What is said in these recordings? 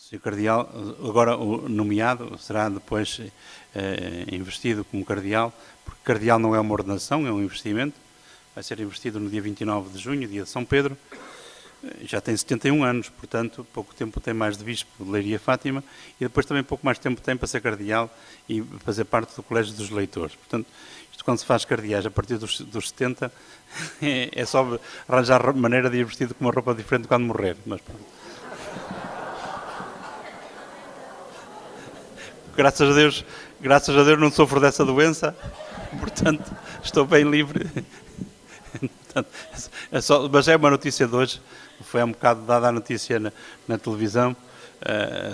Se o cardeal, agora o nomeado, será depois investido como cardeal, porque cardeal não é uma ordenação, é um investimento. Vai ser investido no dia 29 de junho, dia de São Pedro. Já tem 71 anos, portanto, pouco tempo tem mais de bispo de Leiria Fátima, e depois também pouco mais tempo tem para ser cardeal e fazer parte do Colégio dos Leitores. Portanto, isto quando se faz cardeais a partir dos 70, é só arranjar maneira de ir vestido com uma roupa diferente quando morrer. Mas, graças a Deus não sofro dessa doença, portanto, estou bem livre. Mas é uma notícia de hoje, foi há um bocado dada a notícia na televisão,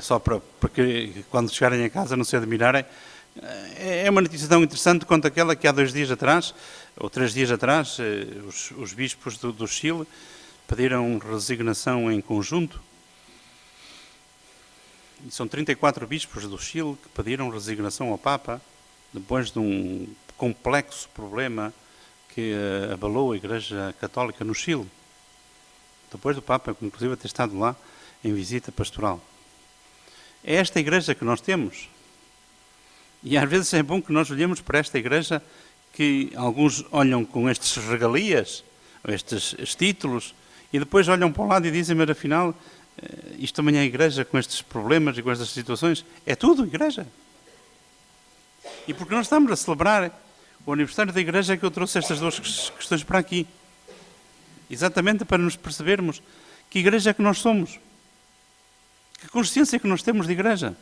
só para que quando chegarem a casa não se admirarem. É uma notícia tão interessante quanto aquela que há 2 dias atrás, ou 3 dias atrás, os bispos do Chile pediram resignação em conjunto. E são 34 bispos do Chile que pediram resignação ao Papa depois de um complexo problema que abalou a Igreja Católica no Chile, depois do Papa, inclusive, ter estado lá em visita pastoral. É esta Igreja que nós temos. E às vezes é bom que nós olhemos para esta Igreja que alguns olham com estes regalias, estes títulos, e depois olham para o lado e dizem, mas afinal, isto também é a Igreja com estes problemas e com estas situações. É tudo Igreja. E porque nós estamos a celebrar o aniversário da Igreja, é que eu trouxe estas 2 questões para aqui. Exatamente para nos percebermos que Igreja é que nós somos. Que consciência é que nós temos de Igreja.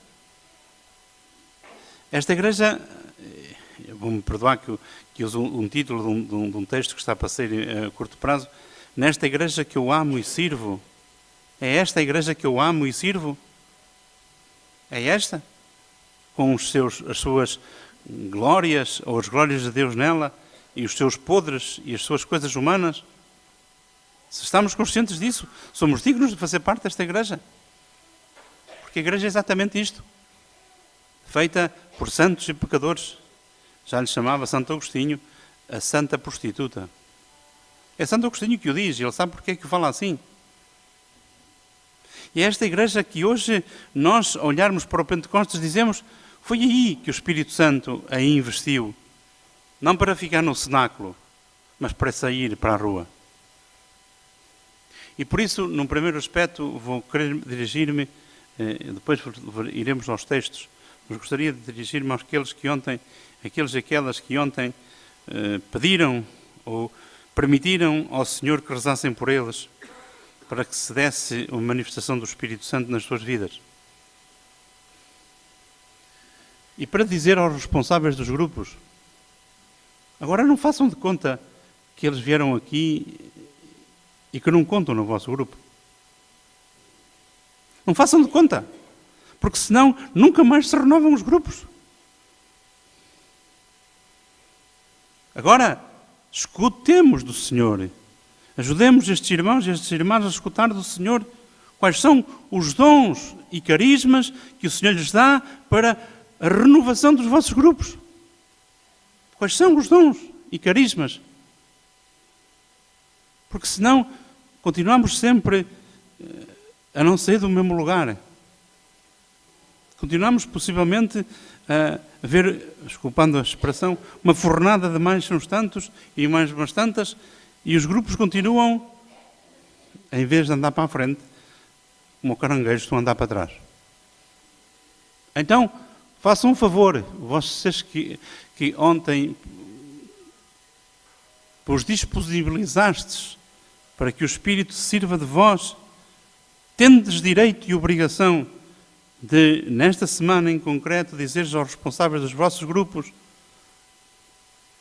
Esta Igreja, vou-me perdoar que uso um título de um texto que está para sair a curto prazo, nesta Igreja que eu amo e sirvo. É esta a Igreja que eu amo e sirvo? É esta? Com as suas glórias, ou as glórias de Deus nela, e os seus podres e as suas coisas humanas? Se estamos conscientes disso, somos dignos de fazer parte desta Igreja. Porque a Igreja é exatamente isto. Feita por santos e pecadores. Já lhe chamava Santo Agostinho a Santa Prostituta. É Santo Agostinho que o diz, e ele sabe porque é que o fala assim. E é esta Igreja que hoje nós, olharmos para o Pentecostes, dizemos, foi aí que o Espírito Santo a investiu. Não para ficar no cenáculo, mas para sair para a rua. E por isso, num primeiro aspecto, vou querer dirigir-me, depois iremos aos textos, mas gostaria de dirigir-me àqueles e aquelas que ontem pediram ou permitiram ao Senhor que rezassem por eles, para que se desse uma manifestação do Espírito Santo nas suas vidas. E para dizer aos responsáveis dos grupos, agora não façam de conta que eles vieram aqui e que não contam no vosso grupo. Não façam de conta, porque senão nunca mais se renovam os grupos. Agora, escutemos do Senhor. Ajudemos estes irmãos e estas irmãs a escutar do Senhor quais são os dons e carismas que o Senhor lhes dá para a renovação dos vossos grupos. Quais são os dons e carismas? Porque senão continuamos sempre a não sair do mesmo lugar. Continuamos possivelmente a ver, desculpando a expressão, uma fornada de mais uns tantos e mais umas tantas, e os grupos continuam, em vez de andar para a frente, como o caranguejo, estão a andar para trás. Então, façam um favor, vocês que ontem vos disponibilizastes para que o Espírito sirva de vós, tendes direito e obrigação de, nesta semana em concreto, dizeres aos responsáveis dos vossos grupos,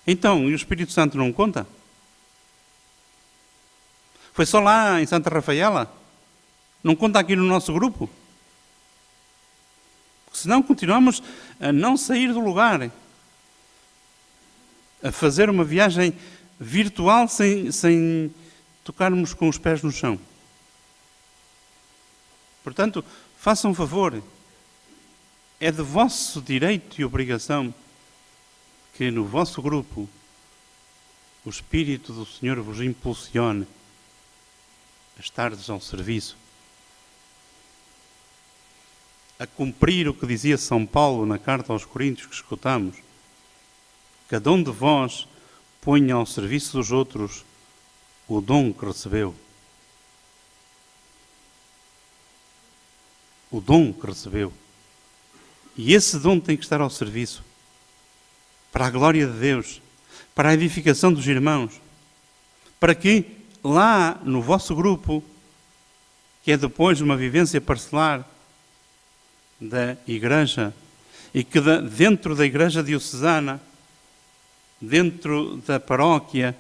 então, e o Espírito Santo não conta? Foi só lá em Santa Rafaela? Não conta aqui no nosso grupo? Porque senão continuamos a não sair do lugar, a fazer uma viagem virtual sem tocarmos com os pés no chão. Portanto, façam um favor. É de vosso direito e obrigação que no vosso grupo o Espírito do Senhor vos impulsione a estardes ao serviço. a cumprir o que dizia São Paulo na carta aos Coríntios que escutamos. Cada um de vós ponha ao serviço dos outros o dom que recebeu. O dom que recebeu. E esse dom tem que estar ao serviço. Para a glória de Deus. Para a edificação dos irmãos. Para que lá no vosso grupo, que é depois uma vivência parcelar da igreja, e que dentro da igreja diocesana, dentro da paróquia,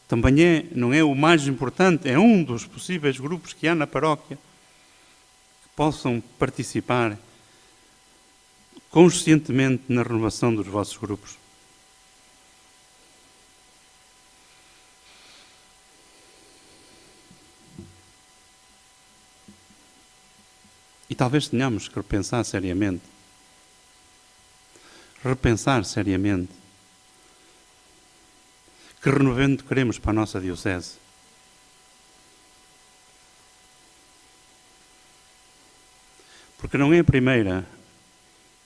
também não é o mais importante, é um dos possíveis grupos que há na paróquia, que possam participar conscientemente na renovação dos vossos grupos. E talvez tenhamos que repensar seriamente que renovamento queremos para a nossa diocese. Porque não é a primeira,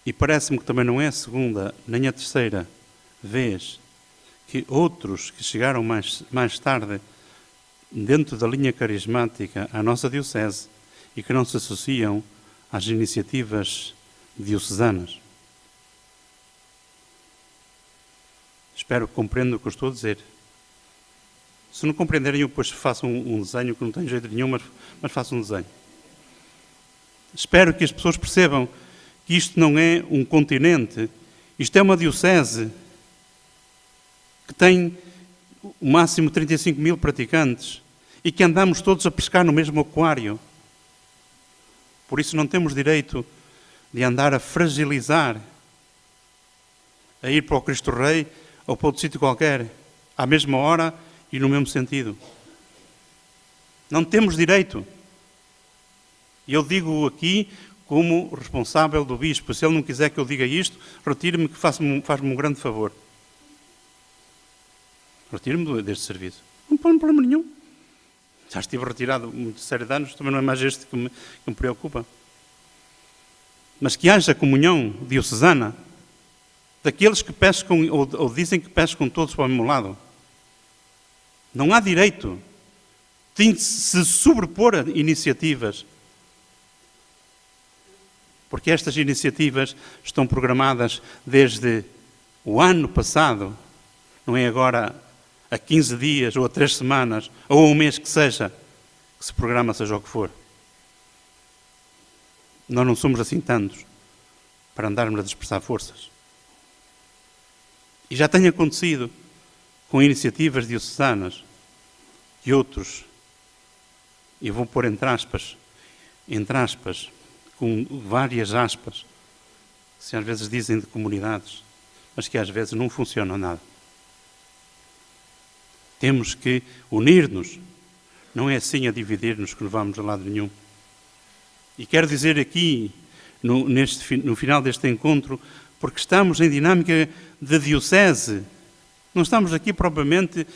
e parece-me que também não é a segunda, nem a terceira vez que outros que chegaram mais tarde dentro da linha carismática à nossa diocese e que não se associam às iniciativas diocesanas. Espero que compreendam o que eu estou a dizer. Se não compreenderem, eu depois faço um desenho que não tem jeito nenhum, mas faço um desenho. Espero que as pessoas percebam que isto não é um continente, isto é uma diocese que tem o máximo 35 mil praticantes e que andamos todos a pescar no mesmo aquário. Por isso não temos direito de andar a fragilizar, a ir para o Cristo Rei ou para outro sítio qualquer, à mesma hora e no mesmo sentido. Não temos direito. E eu digo aqui como responsável do bispo. Se ele não quiser que eu diga isto, retire-me, que faz-me um grande favor. Retire-me deste serviço. Não põe problema nenhum. Já estive retirado muitos série de anos, também não é mais este que me preocupa. Mas que haja comunhão diocesana daqueles que pescam ou dizem que pescam todos para o mesmo lado. Não há direito. Tem de se sobrepor a iniciativas. Porque estas iniciativas estão programadas desde o ano passado, não é agora a 15 dias, ou a 3 semanas, ou a um mês que seja, que se programa seja o que for. Nós não somos assim tantos para andarmos a dispersar forças. E já tem acontecido com iniciativas diocesanas que outros, e eu vou pôr entre aspas, com várias aspas, que se às vezes dizem de comunidades, mas que às vezes não funcionam nada. Temos que unir-nos. Não é assim a dividir-nos que não vamos a lado nenhum. E quero dizer aqui, no final deste encontro, porque estamos em dinâmica de diocese. Não estamos aqui propriamente,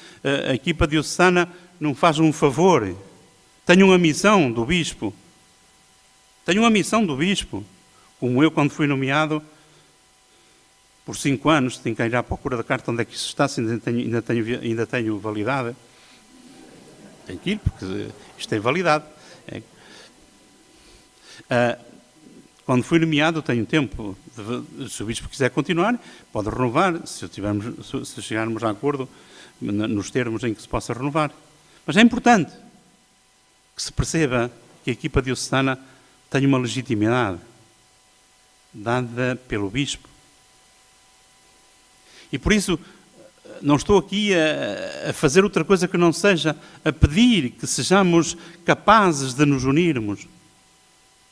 a equipa diocesana não faz um favor. Tenho uma missão do bispo. Como eu, quando fui nomeado, por 5 anos, tenho que ir à procura da carta onde é que isso está, se ainda tenho validade. Tenho que ir, porque isto tem validade. Quando fui nomeado, tenho tempo. Se o bispo quiser continuar, pode renovar, se chegarmos a acordo nos termos em que se possa renovar. Mas é importante que se perceba que a equipa diocesana tem uma legitimidade dada pelo bispo. E por isso não estou aqui a fazer outra coisa que não seja a pedir que sejamos capazes de nos unirmos,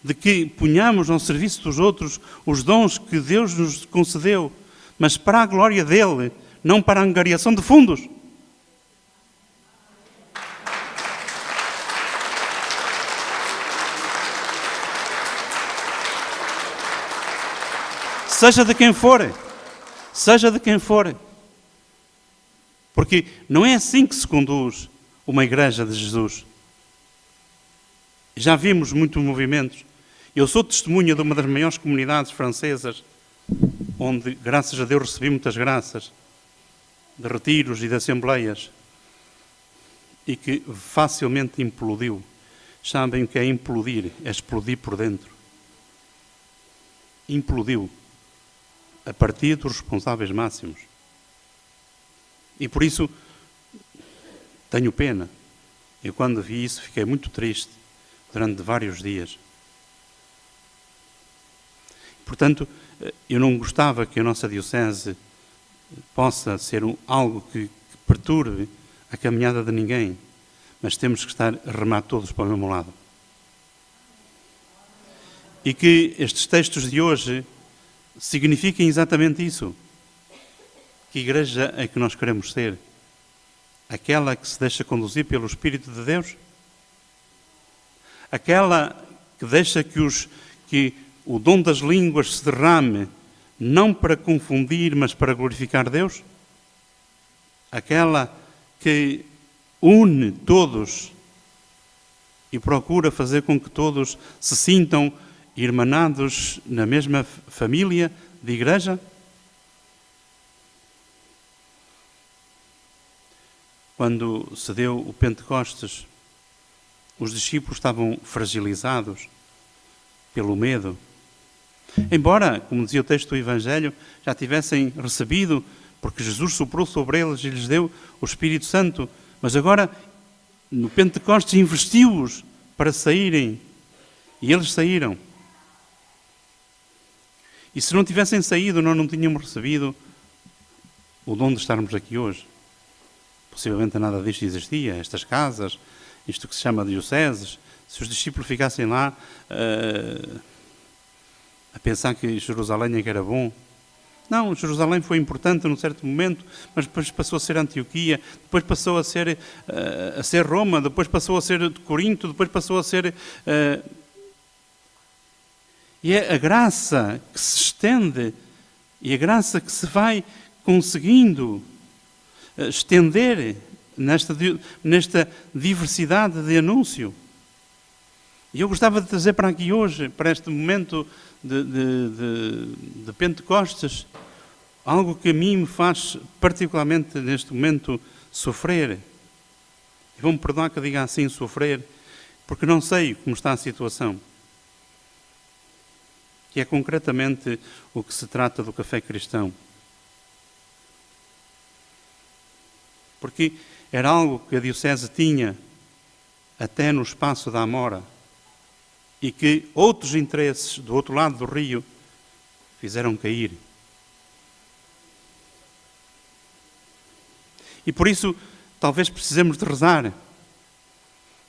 de que ponhamos ao serviço dos outros os dons que Deus nos concedeu, mas para a glória dele, não para a angariação de fundos. Seja de quem for. Porque não é assim que se conduz uma igreja de Jesus. Já vimos muitos movimentos Eu sou testemunha de uma das maiores comunidades francesas, onde, graças a Deus, recebi muitas graças, de retiros e de assembleias, e que facilmente implodiu. Sabem o que é implodir? É explodir por dentro. Implodiu a partir dos responsáveis máximos. E por isso tenho pena. Eu, quando vi isso, fiquei muito triste durante vários dias. Portanto, eu não gostava que a nossa diocese possa ser algo que perturbe a caminhada de ninguém, mas temos que estar a remar todos para o mesmo lado. E que estes textos de hoje signifiquem exatamente isso. Que igreja é que nós queremos ser? Aquela que se deixa conduzir pelo Espírito de Deus? Aquela que deixa que o dom das línguas se derrame, não para confundir, mas para glorificar Deus? Aquela que une todos e procura fazer com que todos se sintam irmanados na mesma família de igreja? Quando se deu o Pentecostes, os discípulos estavam fragilizados pelo medo. Embora, como dizia o texto do Evangelho, já tivessem recebido, porque Jesus soprou sobre eles e lhes deu o Espírito Santo, mas agora, no Pentecostes, investiu-os para saírem. E eles saíram. E se não tivessem saído, nós não tínhamos recebido o dom de estarmos aqui hoje. Possivelmente nada disto existia, estas casas, isto que se chama dioceses. Se os discípulos ficassem lá a pensar que Jerusalém é que era bom. Não, Jerusalém foi importante num certo momento, mas depois passou a ser Antioquia, depois passou a ser Roma, depois passou a ser Corinto, depois passou a ser... E é a graça que se estende e a graça que se vai conseguindo estender nesta diversidade de anúncio. E eu gostava de trazer para aqui hoje, para este momento de Pentecostes, algo que a mim me faz particularmente neste momento sofrer. E vão-me perdoar que eu diga assim, sofrer, porque não sei como está a situação. Que é concretamente o que se trata do café cristão. Porque era algo que a diocese tinha até no espaço da Amora e que outros interesses do outro lado do rio fizeram cair. E por isso talvez precisemos de rezar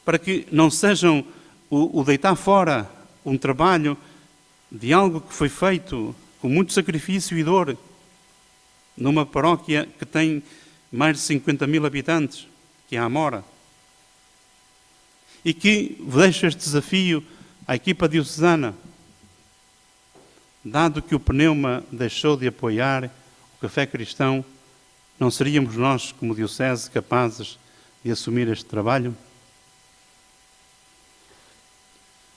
para que não sejam o deitar fora um trabalho de algo que foi feito com muito sacrifício e dor numa paróquia que tem mais de 50.000 habitantes, que é a Amora. E que deixo este desafio à equipa diocesana. Dado que o Pneuma deixou de apoiar o café cristão, não seríamos nós, como diocese, capazes de assumir este trabalho?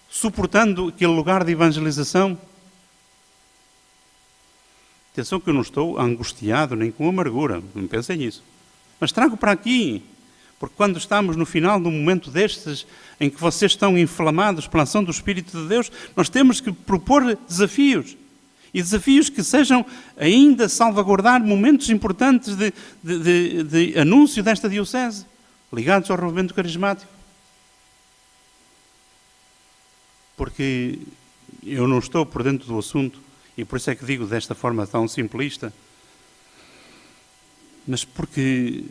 Suportando aquele lugar de evangelização? Atenção que eu não estou angustiado nem com amargura, não pensem nisso. Mas trago para aqui, porque quando estamos no final de um momento destes, em que vocês estão inflamados pela ação do Espírito de Deus, nós temos que propor desafios. E desafios que sejam ainda salvaguardar momentos importantes de anúncio desta diocese, ligados ao renovamento carismático. Porque eu não estou por dentro do assunto, e por isso é que digo desta forma tão simplista, mas porque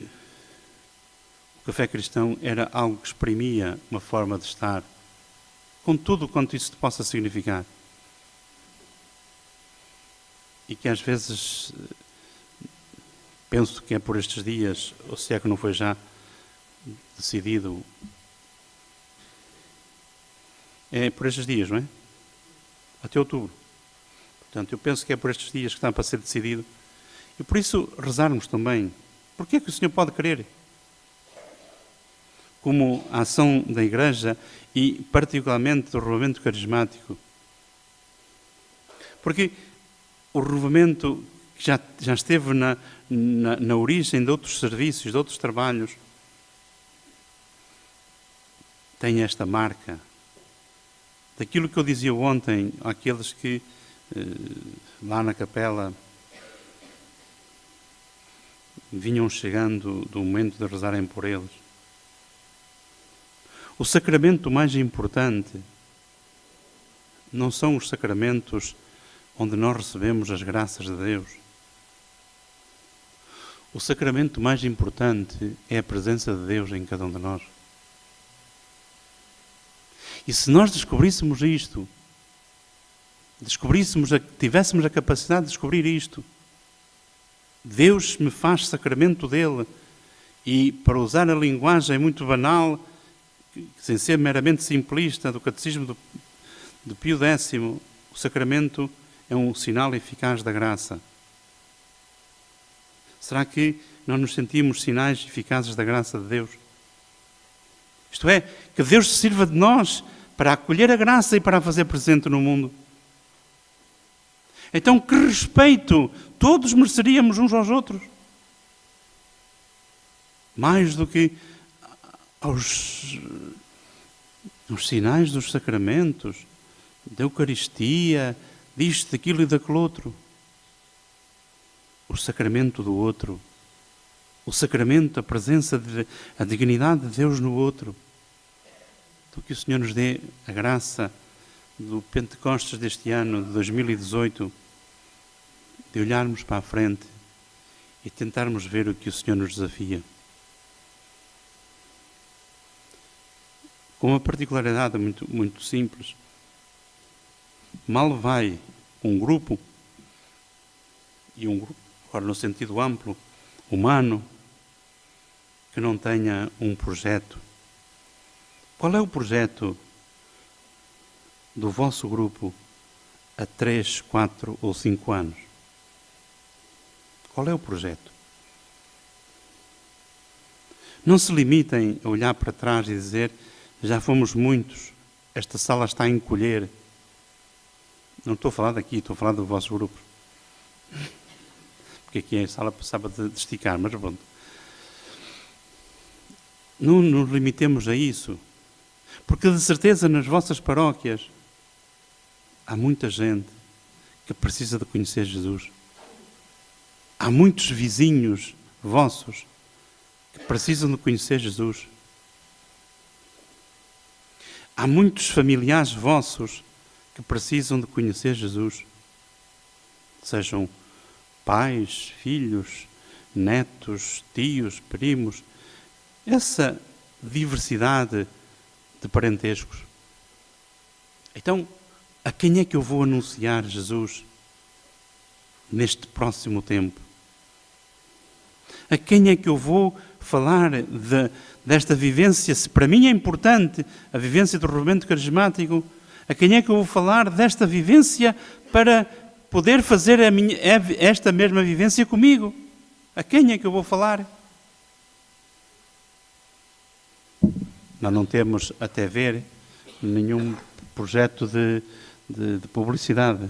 o café cristão era algo que exprimia uma forma de estar, com tudo quanto isso possa significar. E que às vezes penso que é por estes dias, ou se é que não foi já decidido, é por estes dias, não é? Até outubro. Portanto, eu penso que é por estes dias que está para ser decidido. E por isso rezarmos também. Porque é que o Senhor pode querer? Como a ação da Igreja e particularmente do renovamento carismático Porque o renovamento que já esteve na origem de outros serviços, de outros trabalhos, tem esta marca. Daquilo que eu dizia ontem àqueles que lá na capela vinham chegando do momento de rezarem por eles. O sacramento mais importante não são os sacramentos onde nós recebemos as graças de Deus. O sacramento mais importante é a presença de Deus em cada um de nós. E se nós descobríssemos isto, tivéssemos a capacidade de descobrir isto, Deus me faz sacramento dele, e para usar a linguagem muito banal, sem ser meramente simplista, do Catecismo de Pio X, o sacramento é um sinal eficaz da graça. Será que não nos sentimos sinais eficazes da graça de Deus? Isto é, que Deus se sirva de nós para acolher a graça e para a fazer presente no mundo. Então, que respeito todos mereceríamos uns aos outros. Mais do que aos sinais dos sacramentos, da Eucaristia, disto, daquilo e daquele outro. O sacramento do outro. O sacramento, a presença, a dignidade de Deus no outro. Então, que o Senhor nos dê a graça do Pentecostes deste ano, de 2018, de olharmos para a frente e tentarmos ver o que o Senhor nos desafia. Com uma particularidade muito, muito simples. Mal vai um grupo, e um grupo, agora no sentido amplo, humano, que não tenha um projeto. Qual é o projeto do vosso grupo a 3, 4 ou 5 anos? Qual é o projeto? Não se limitem a olhar para trás e dizer: já fomos muitos, esta sala está a encolher. Não estou a falar daqui, estou a falar do vosso grupo. Porque aqui a sala passava de esticar, mas pronto. Não nos limitemos a isso. Porque de certeza nas vossas paróquias há muita gente que precisa de conhecer Jesus. Há muitos vizinhos vossos que precisam de conhecer Jesus. Há muitos familiares vossos que precisam de conhecer Jesus. Sejam pais, filhos, netos, tios, primos. Essa diversidade de parentescos. Então, a quem é que eu vou anunciar Jesus neste próximo tempo? A quem é que eu vou falar desta vivência? Se para mim é importante a vivência do renovamento carismático, a quem é que eu vou falar desta vivência para poder fazer esta mesma vivência comigo? A quem é que eu vou falar? Nós não temos, até ver, nenhum projeto de publicidade.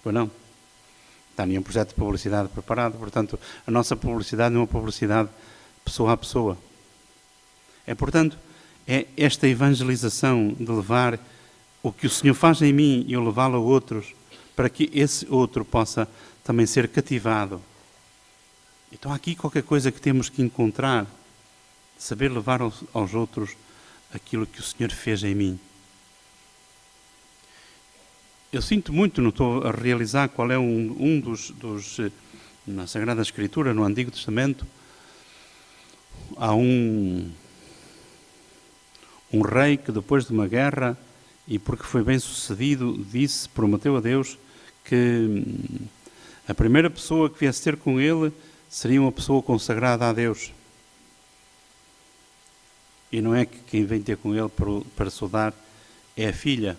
Pois não. Está nenhum projeto de publicidade preparado. Portanto, a nossa publicidade não é uma publicidade pessoa a pessoa. Portanto, é esta evangelização de levar o que o Senhor faz em mim e eu levá-lo a outros, para que esse outro possa também ser cativado. Então há aqui qualquer coisa que temos que encontrar, saber levar aos outros aquilo que o Senhor fez em mim. Eu sinto muito, não estou a realizar qual é um dos na Sagrada Escritura, no Antigo Testamento, há um rei que depois de uma guerra, e porque foi bem sucedido, prometeu a Deus que a primeira pessoa que viesse ter com ele seria uma pessoa consagrada a Deus. E não é que quem vem ter com ele para saudar é a filha.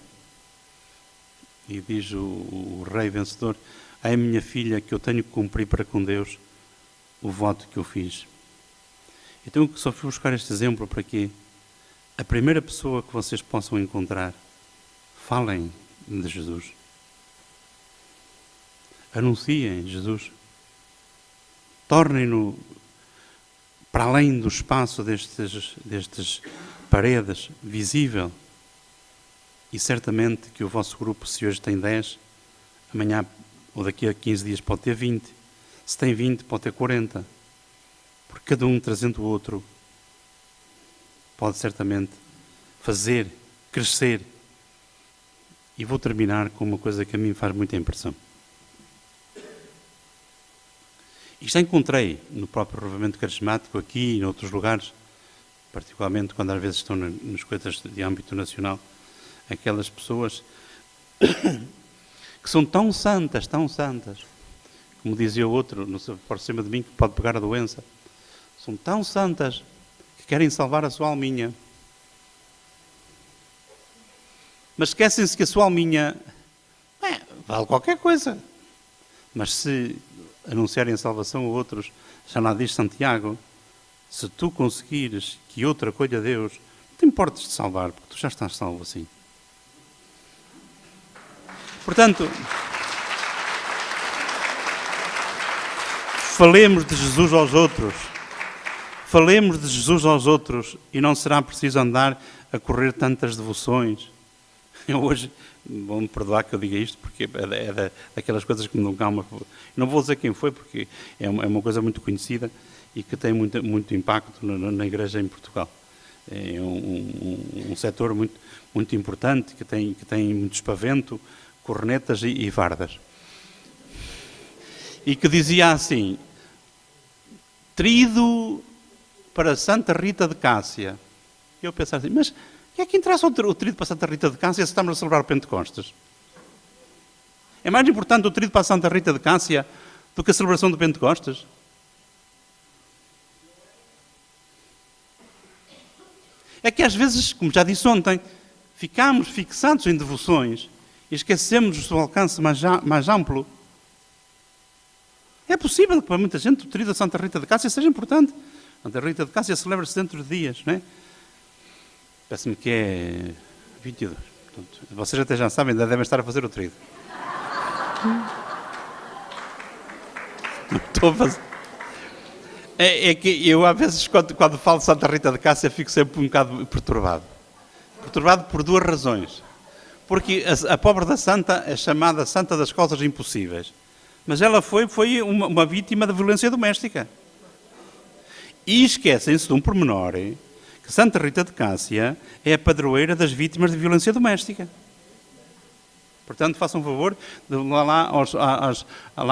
E diz o rei vencedor: é a minha filha que eu tenho que cumprir para com Deus o voto que eu fiz. Então eu só fui buscar este exemplo para que a primeira pessoa que vocês possam encontrar, falem de Jesus. Anunciem Jesus. Tornem-no para além do espaço destes paredes, visível. E certamente que o vosso grupo, se hoje tem 10, amanhã ou daqui a 15 dias pode ter 20. Se tem 20, pode ter 40. Porque cada um trazendo o outro pode certamente fazer, crescer. E vou terminar com uma coisa que a mim faz muita impressão. E já encontrei no próprio renovamento carismático, aqui e em outros lugares, particularmente quando às vezes estão nas coisas de âmbito nacional, aquelas pessoas que são tão santas, como dizia o outro, por cima de mim, que pode pegar a doença, são tão santas que querem salvar a sua alminha. Mas esquecem-se que a sua alminha vale qualquer coisa. Mas se anunciarem salvação a outros, já lá diz Santiago, se tu conseguires que outro acolha a Deus, não te importes de salvar, porque tu já estás salvo assim. Portanto, falemos de Jesus aos outros. Falemos de Jesus aos outros e não será preciso andar a correr tantas devoções. Eu hoje, vão-me perdoar que eu diga isto, porque é daquelas coisas que me dão calma. Não vou dizer quem foi, porque é uma coisa muito conhecida e que tem muito impacto na Igreja em Portugal. É um setor muito importante, que tem muito espavento, cornetas e fardas. E que dizia assim, trido para Santa Rita de Cássia. E eu pensava assim, mas o que é que interessa o trido para Santa Rita de Cássia se estamos a celebrar o Pentecostes? É mais importante o trido para Santa Rita de Cássia do que a celebração do Pentecostes? É que às vezes, como já disse ontem, ficamos fixados em devoções e esquecemos do seu alcance mais amplo. É possível que para muita gente o trido da Santa Rita de Cássia seja importante. Santa Rita de Cássia celebra-se dentro de dias, não é? Parece-me que é 22. Portanto, vocês até já sabem, ainda devem estar a fazer o trido. Não estou a fazer. É que eu, às vezes, quando falo de Santa Rita de Cássia, fico sempre um bocado perturbado. Perturbado por duas razões. Porque a pobre da Santa é chamada Santa das Causas Impossíveis. Mas ela foi uma vítima da violência doméstica. E esquecem-se de um pormenor, que Santa Rita de Cássia é a padroeira das vítimas de violência doméstica. Portanto, façam um favor, vão lá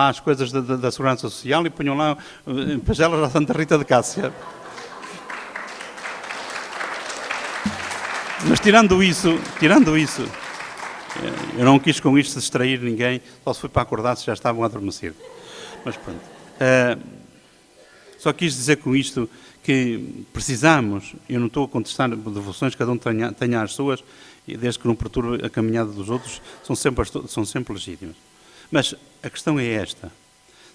as coisas da Segurança Social e ponham lá pagelas da Santa Rita de Cássia. Mas tirando isso, eu não quis com isto distrair ninguém, só se fui para acordar se já estavam adormecidos. Mas pronto. Só quis dizer com isto que precisamos, eu não estou a contestar devoções, cada um tenha as suas, e desde que não perturbe a caminhada dos outros, são sempre legítimas. Mas a questão é esta.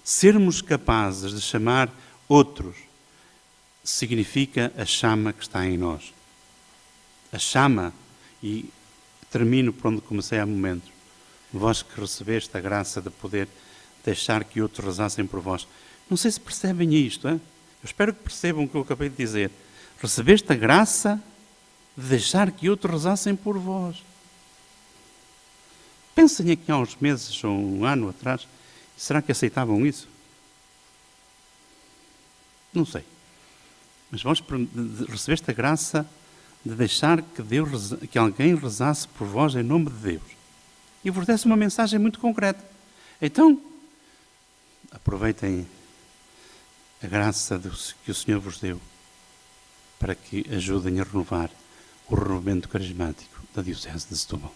Sermos capazes de chamar outros significa a chama que está em nós. A chama, e termino por onde comecei há momentos, vós que recebeste a graça de poder deixar que outros rezassem por vós. Não sei se percebem isto, hein? Eu espero que percebam o que eu acabei de dizer. Recebeste a graça de deixar que outros rezassem por vós. Pensem aqui há uns meses ou um ano atrás, será que aceitavam isso? Não sei. Mas vós recebeste a graça de deixar que alguém rezasse por vós em nome de Deus. E vos desse uma mensagem muito concreta. Então, aproveitem a graça que o Senhor vos deu para que ajudem a renovar o renovamento carismático da Diocese de Setúbal.